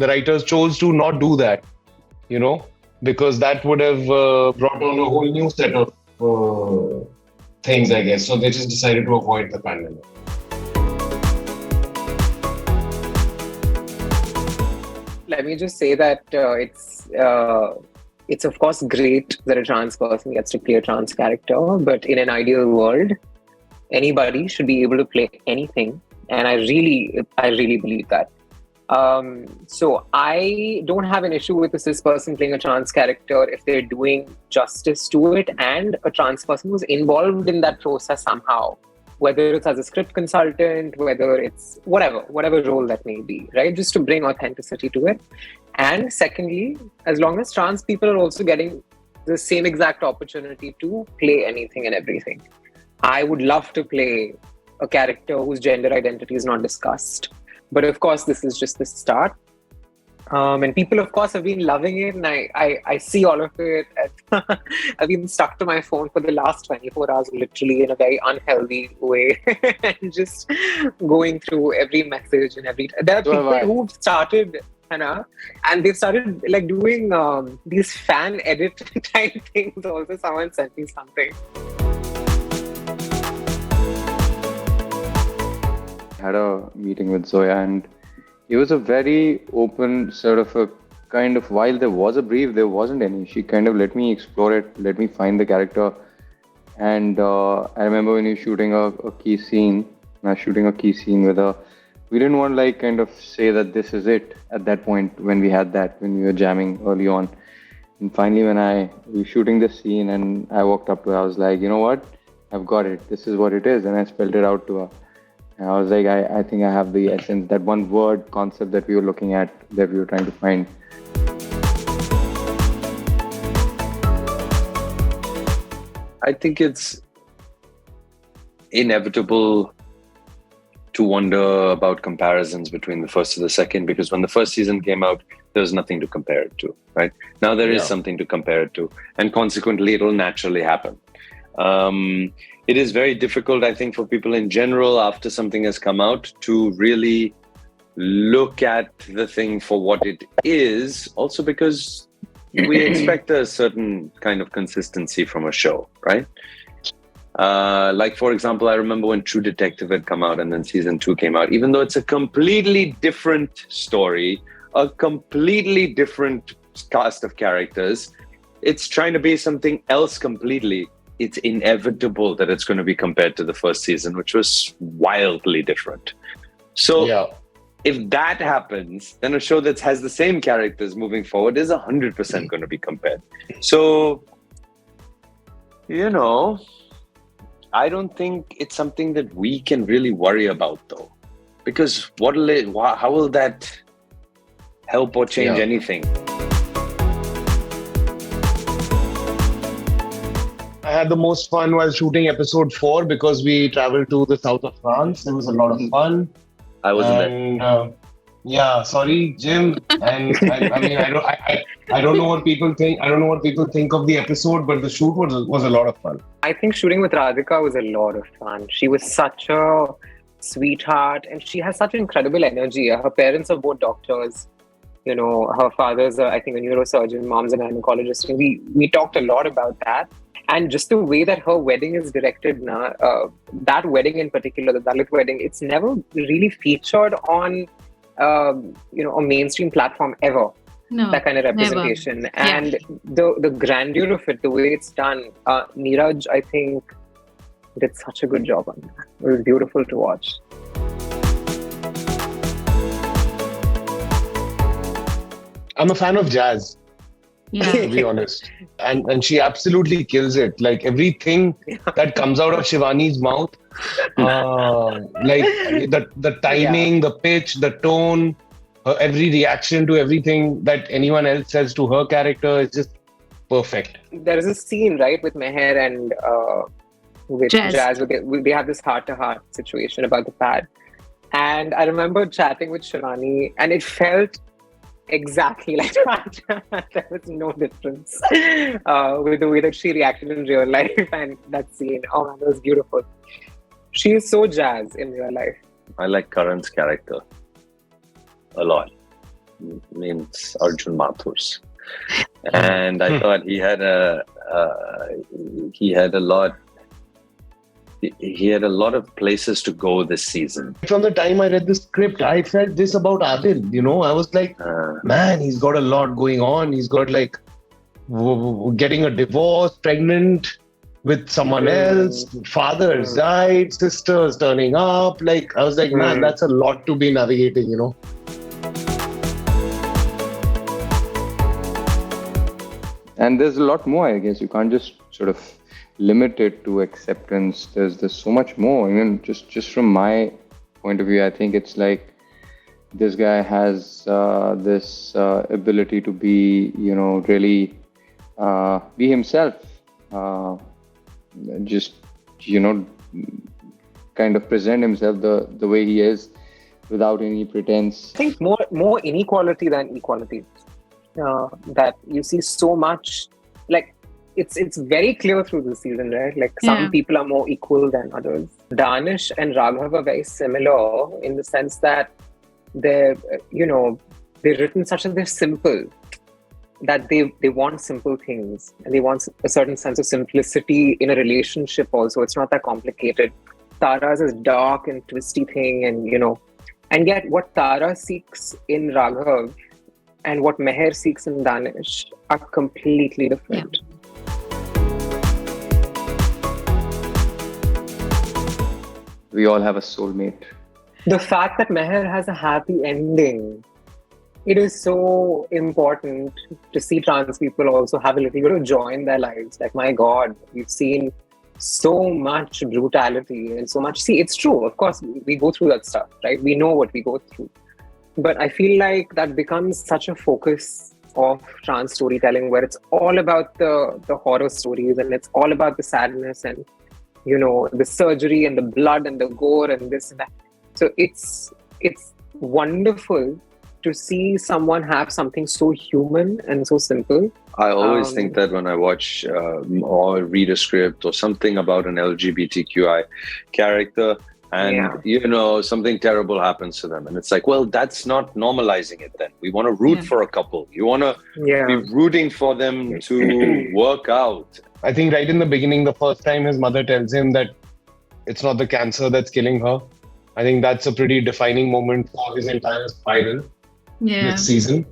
the writers chose to not do that, because that would have brought on a whole new set of things, I guess. So they just decided to avoid the pandemic. Let me just say that it's of course great that a trans person gets to play a trans character, but in an ideal world, anybody should be able to play anything, and I really believe that. So I don't have an issue with a cis person playing a trans character if they're doing justice to it, and a trans person who's involved in that process somehow, whether it's as a script consultant, whether it's whatever role that may be, right? Just to bring authenticity to it. And secondly, as long as trans people are also getting the same exact opportunity to play anything and everything. I would love to play a character whose gender identity is not discussed. But of course, this is just the start. And people, of course, have been loving it. And I see all of it. I've been stuck to my phone for the last 24 hours, literally in a very unhealthy way. And just going through every message and there are people who've started, and they've started like doing these fan edit type things. Also, someone sent me something. Had a meeting with Zoya, and it was a very open sort of a kind of, while there was a brief, there wasn't any. She kind of let me explore it, let me find the character. And I remember when you were shooting a key scene with her, we didn't want to kind of say that this is it at that point when we were jamming early on. And finally, when we were shooting this scene and I walked up to her, I was like, you know what? I've got it. This is what it is. And I spelled it out to her. And I was like, I think I have the essence, that one word concept that we were looking at, that we were trying to find. I think it's inevitable to wonder about comparisons between the first and the second, because when the first season came out, there was nothing to compare it to, right? Now there is something to compare it to, and consequently, it will naturally happen. It is very difficult, I think, for people in general after something has come out to really look at the thing for what it is, also because we expect a certain kind of consistency from a show, right? Like, for example, I remember when True Detective had come out and then season 2 came out, even though it's a completely different story, a completely different cast of characters, it's trying to be something else completely. It's inevitable that it's going to be compared to the first season, which was wildly different. So if that happens, then a show that has the same characters moving forward is 100% going to be compared. So, I don't think it's something that we can really worry about, though. Because how will that help or change anything? I had the most fun while shooting episode 4 because we traveled to the south of France. It was a lot of fun. I wasn't there. Sorry, Jim. And I don't know what people think. I don't know what people think of the episode, but the shoot was a lot of fun. I think shooting with Radhika was a lot of fun. She was such a sweetheart, and she has such incredible energy. Her parents are both doctors. Her father's, I think, a neurosurgeon. Mom's an gynecologist. And we talked a lot about that. And just the way that her wedding is directed now, that wedding in particular, the Dalit wedding, it's never really featured on, a mainstream platform ever. No, that kind of representation. Never. And the grandeur of it, the way it's done, Neeraj, I think, did such a good job on that. It was beautiful to watch. I'm a fan of jazz. To be honest. And she absolutely kills it. Like everything that comes out of Shivani's mouth, like the timing, the pitch, the tone, every reaction to everything that anyone else says to her character is just perfect. There is a scene, right, with Meher and with Jazz where they have this heart-to-heart situation about the pad. And I remember chatting with Shivani, and it felt exactly like that. There was no difference with the way that she reacted in real life and that scene. Oh man, that was beautiful. She is so Jazz in real life. I like Karan's character a lot. means Arjun Mathur's. And I thought he had a lot of places to go this season. From the time I read the script, I felt this about Adil. I was like, man, he's got a lot going on. He's got like getting a divorce, pregnant with someone else, fathers died, sisters turning up. Like, I was like, man, that's a lot to be navigating, And there's a lot more, I guess. You can't just sort of limit it to acceptance. There's so much more. Even just from my point of view, I think it's like this guy has this ability to be, really be himself. Kind of present himself the way he is without any pretense. I think more inequality than equality. That you see so much, like it's very clear through the season, right? Like some people are more equal than others. Danish and Raghav are very similar in the sense that they're written such that they're simple, that they want simple things and they want a certain sense of simplicity in a relationship also. It's not that complicated. Tara's is dark and twisty thing, and yet what Tara seeks in Raghav and what Meher seeks in Danish are completely different. We all have a soulmate. The fact that Meher has a happy ending, it is so important to see trans people also have a little bit of joy in their lives. Like, my God, we've seen so much brutality and so much. See, it's true. Of course, we go through that stuff, right? We know what we go through. But I feel like that becomes such a focus of trans storytelling, where it's all about the horror stories and it's all about the sadness and, the surgery and the blood and the gore and this and that. So it's wonderful to see someone have something so human and so simple. I always think that when I watch or read a script or something about an LGBTQI character, and something terrible happens to them, and it's like, well, that's not normalizing it. Then we want to root for a couple. You want to be rooting for them to work out. I think right in the beginning, the first time his mother tells him that it's not the cancer that's killing her, I think that's a pretty defining moment for his entire spiral this season.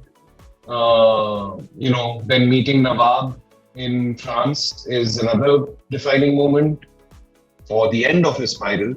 Then meeting Nawab in France is another defining moment for the end of his spiral.